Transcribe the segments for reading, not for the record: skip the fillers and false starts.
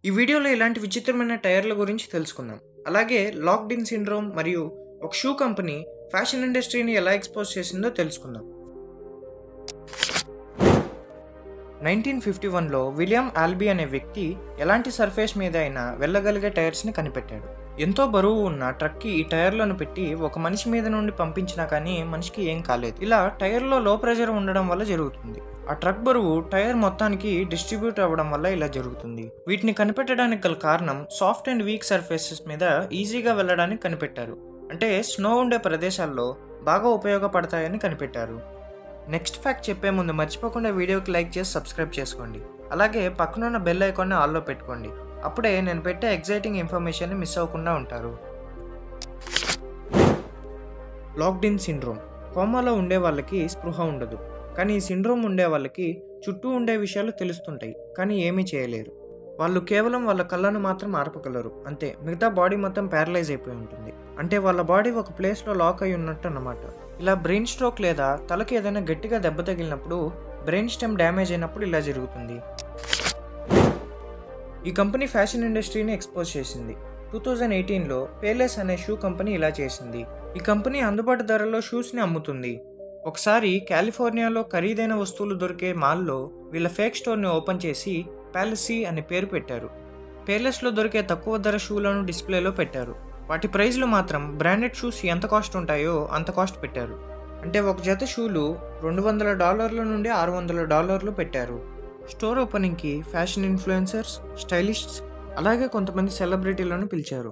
ఈ వీడియోలో ఇలాంటి విచిత్రమైన టైర్ల గురించి తెలుసుకుందాం. అలాగే లాక్డ్ ఇన్ సిండ్రోమ్ మరియు ఒక షూ కంపెనీ ఫ్యాషన్ ఇండస్ట్రీని ఎలా ఎక్స్పోజ్ చేసిందో తెలుసుకుందాం. 1951లో విలియం ఆల్బీ అనే వ్యక్తి ఎలాంటి సర్ఫేస్ మీద అయినా వెళ్ళగలిగే టైర్స్ని కనిపెట్టాడు. ఎంతో బరువు ఉన్న ట్రక్కి ఈ టైర్లను పెట్టి ఒక మనిషి మీద నుండి పంపించినా కానీ మనిషికి ఏం కాలేదు. ఇలా టైర్లో లో ప్రెషర్ ఉండడం వల్ల జరుగుతుంది. ఆ ట్రక్ బరువు టైర్ మొత్తానికి డిస్ట్రిబ్యూట్ అవ్వడం వల్ల ఇలా జరుగుతుంది. వీటిని కనిపెట్టడానికి గల కారణం సాఫ్ట్ అండ్ వీక్ సర్ఫేసెస్ మీద ఈజీగా వెళ్ళడానికి కనిపెట్టారు. అంటే స్నో ఉండే ప్రదేశాల్లో బాగా ఉపయోగపడతాయని కనిపెట్టారు. నెక్స్ట్ ఫ్యాక్ట్ చెప్పే ముందు మర్చిపోకుండా వీడియోకి లైక్ చేసి సబ్స్క్రైబ్ చేసుకోండి. అలాగే పక్కనున్న బెల్ ఐకాన్ని ఆల్లో పెట్టుకోండి. అప్పుడే నేను పెట్టే ఎగ్జైటింగ్ ఇన్ఫర్మేషన్ని మిస్ అవ్వకుండా ఉంటారు. Locked in syndrome. కోమాలో ఉండే వాళ్ళకి స్పృహ ఉండదు, కానీ ఈ సిండ్రోమ్ ఉండే వాళ్ళకి చుట్టూ ఉండే విషయాలు తెలుస్తుంటాయి, కానీ ఏమీ చేయలేరు. వాళ్ళు కేవలం వాళ్ళ కళ్ళను మాత్రం ఆర్పగలరు, అంతే. మిగతా బాడీ మొత్తం ప్యారలైజ్ అయిపోయి ఉంటుంది. అంటే వాళ్ళ బాడీ ఒక ప్లేస్లో లాక్ అయి ఉన్నట్టు అన్నమాట. ఇలా బ్రెయిన్ స్ట్రోక్ లేదా తలకి ఏదైనా గట్టిగా దెబ్బ తగిలినప్పుడు, బ్రెయిన్ స్టెమ్ డ్యామేజ్ అయినప్పుడు ఇలా జరుగుతుంది. ఈ కంపెనీ ఫ్యాషన్ ఇండస్ట్రీని ఎక్స్పోజ్ చేసింది. 2018లో పేలెస్ అనే షూ కంపెనీ ఇలా చేసింది. ఈ కంపెనీ అందుబాటు ధరలో షూస్ని అమ్ముతుంది. ఒకసారి కాలిఫోర్నియాలో ఖరీదైన వస్తువులు దొరికే మాల్లో వీళ్ళ ఫేక్ స్టోర్ని ఓపెన్ చేసి ప్యాలెసీ అనే పేరు పెట్టారు. పేలెస్లో దొరికే తక్కువ ధర షూలను డిస్ప్లేలో పెట్టారు. వాటి ప్రైజ్లు మాత్రం బ్రాండెడ్ షూస్ ఎంత కాస్ట్ ఉంటాయో అంత కాస్ట్ పెట్టారు. అంటే ఒక జత షూలు $200 నుండి $600 పెట్టారు. స్టోర్ ఓపెనింగ్కి ఫ్యాషన్ ఇన్ఫ్లుయెన్సర్స్, స్టైలిస్ట్స్, అలాగే కొంతమంది సెలబ్రిటీలను పిలిచారు.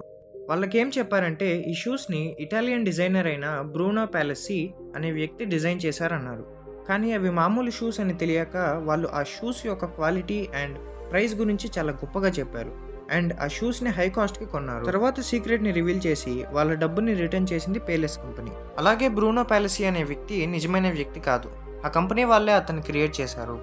వాళ్ళకేం చెప్పారంటే ఈ షూస్ని ఇటాలియన్ డిజైనర్ అయిన బ్రూనో ప్యాలెసీ అనే వ్యక్తి డిజైన్ చేశారన్నారు. కానీ అవి మామూలు షూస్ అని తెలియక వాళ్ళు ఆ షూస్ యొక్క క్వాలిటీ అండ్ ప్రైస్ గురించి చాలా గొప్పగా చెప్పారు. అండ్ ఆ షూస్ని హై కాస్ట్కి కొన్నారు. తర్వాత సీక్రెట్ని రివీల్ చేసి వాళ్ళ డబ్బుని రిటర్న్ చేసింది పేలెస్ కంపెనీ. అలాగే బ్రూనో ప్యాలెసీ అనే వ్యక్తి నిజమైన వ్యక్తి కాదు, ఆ కంపెనీ వాళ్ళే అతన్ని క్రియేట్ చేశారు.